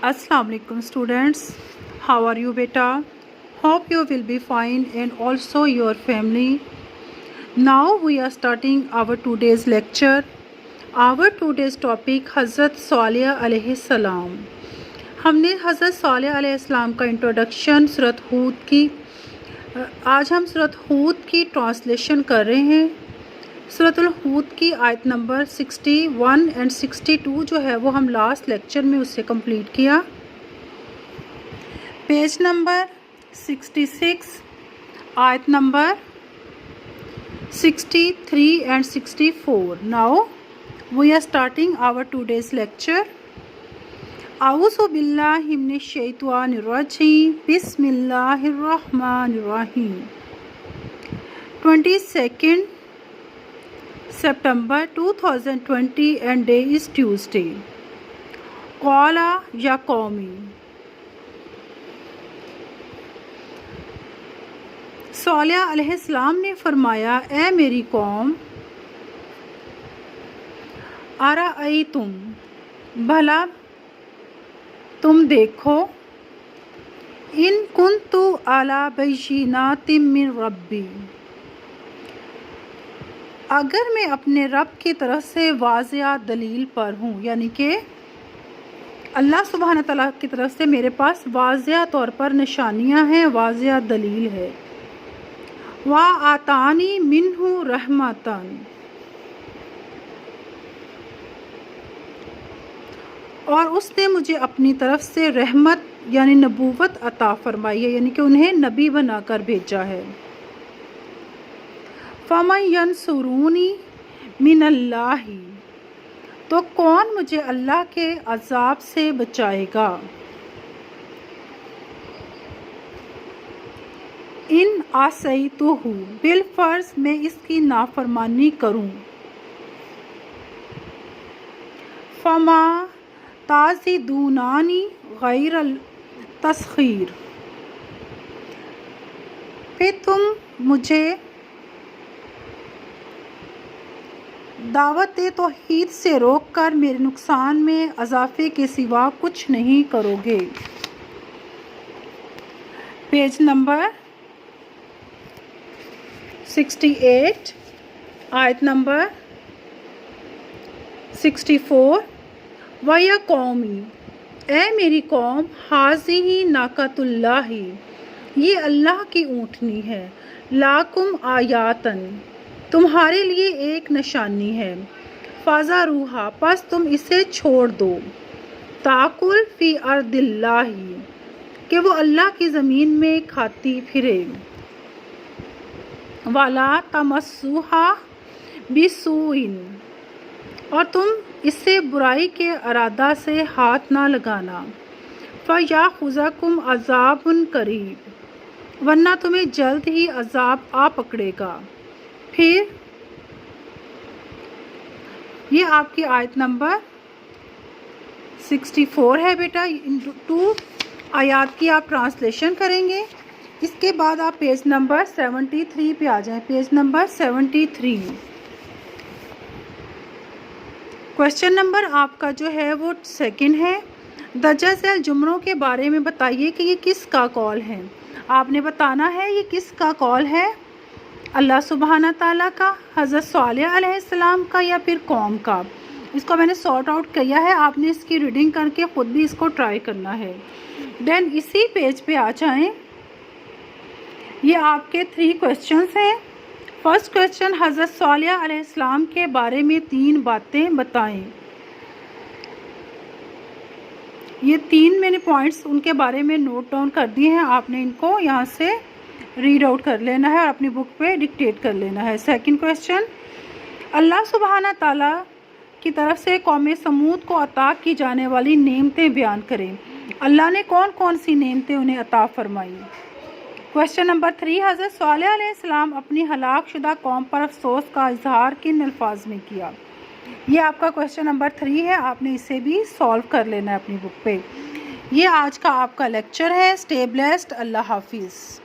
Assalamu alaikum students. How are you beta? Hope you will be fine and also your family. Now we are starting our today's lecture. Our today's topic Hazrat Salih alayhi salam. हमने हज़रत सालेह अलैहि सलाम का introduction सूरत हूद की आज हम सूरत हूद की translation कर रहे हैं। सूरतुल हूद की आयत नंबर 61 एंड 62 जो है वो हम लास्ट लेक्चर में उससे कंप्लीट किया। पेज नंबर 66 आयत number 63 and 64। Now we are starting our today's lecture. आऊज़ु बिल्लाहि मिनश शैतानिर रजीम बिस्मिल्लाहिर रहमानिर रहीम। 22nd September 2020 and day is Tuesday. Qala ya qawmi, Saleh अलैहिस्सलाम ने फरमाया, ए मेरी कौम, अराअयतुम, भला तुम देखो, इन कुन्तु अला बैयिनातिम मिन रब्बी, अगर मैं अपने रब की तरफ से वाज़िया दलील पर हूँ, यानी कि अल्लाह सुब्हान तआला की तरफ से मेरे पास वाज़िया तौर पर निशानियाँ हैं, वाज़िया दलील है। वा आतानी मिन्हु रहमतन, और उसने मुझे अपनी तरफ से रहमत यानी नबूवत अता फरमाई है, यानी कि उन्हें नबी बनाकर भेजा है। फमन यंसुरूनी मिनल्लाही, तो कौन मुझे अल्लाह के अज़ाब से बचाएगा। इन आसैतुहु, बिलफर्ज मैं इसकी नाफरमानी करूं। फमा ताज़िदूनानी गैरल तस्खीर, फिर तुम मुझे दावत तौहीद से रोक कर मेरे नुकसान में अज़ाफ़े के सिवा कुछ नहीं करोगे। पेज नंबर 68 आयत नंबर 64। वया कौमी, ए मेरी कौम, हाज़िही नाकतुल्लाही, ये अल्लाह की ऊँटनी है। लाकुम आयातन, तुम्हारे लिए एक निशानी है। फ़ाज़ा रूहा, पस तुम इसे छोड़ दो। ताकुल फ़ी अर्दिल्लाही, कि वो अल्लाह की ज़मीन में खाती फिरे। वाला तमस्सुहा बिसूइन, और तुम इससे बुराई के इरादा से हाथ ना लगाना। फ़याख़ुज़कुम अज़ाबुन करीब, वरना तुम्हें जल्द ही अज़ाब आ पकड़ेगा। फिर ये आपकी आयत नंबर 64 है बेटा। इन 2 आयत की आप ट्रांसलेशन करेंगे। इसके बाद आप पेज नंबर 73 पे आ जाएं। Page number 73। क्वेश्चन नंबर आपका जो है वो 2nd है। दर्जा झैल जुमलों के बारे में बताइए कि ये किसका कौल है। आपने बताना है ये किसका कौल है, अल्लाह सुब्हाना ताला का, हज़रत सालेह अलैहिस्सलाम का, या फिर कौम का। इसको मैंने सॉर्ट आउट किया है, आपने इसकी रीडिंग करके ख़ुद भी इसको ट्राई करना है। देन इसी पेज पे आ जाएं। ये आपके 3 क्वेश्चंस हैं। फर्स्ट क्वेश्चन, हज़रत सालेह अलैहिस्सलाम के बारे में 3 बातें बताएं। ये 3 मैंने पॉइंट्स उनके बारे में नोट डाउन कर दिए हैं, आपने इनको यहाँ से रीड आउट कर लेना है और अपनी बुक पे डिक्टेट कर लेना है। सेकंड क्वेश्चन, अल्लाह सुब्हाना ताला की तरफ से कौम समूद को अता की जाने वाली नेमतें बयान करें। अल्लाह ने कौन कौन सी नेमतें उन्हें अता फरमाई। क्वेश्चन नंबर 3, हज़रत सालेह अलैहिस्सलाम अपनी हलाक शुदा कौम पर अफसोस का इजहार किन अल्फाज में किया। ये आपका क्वेश्चन नंबर 3 है, आपने इसे भी सॉल्व कर लेना है अपनी बुक पे। ये आज का आपका लेक्चर है। स्टे ब्लेस्ड, अल्लाह हाफिज़।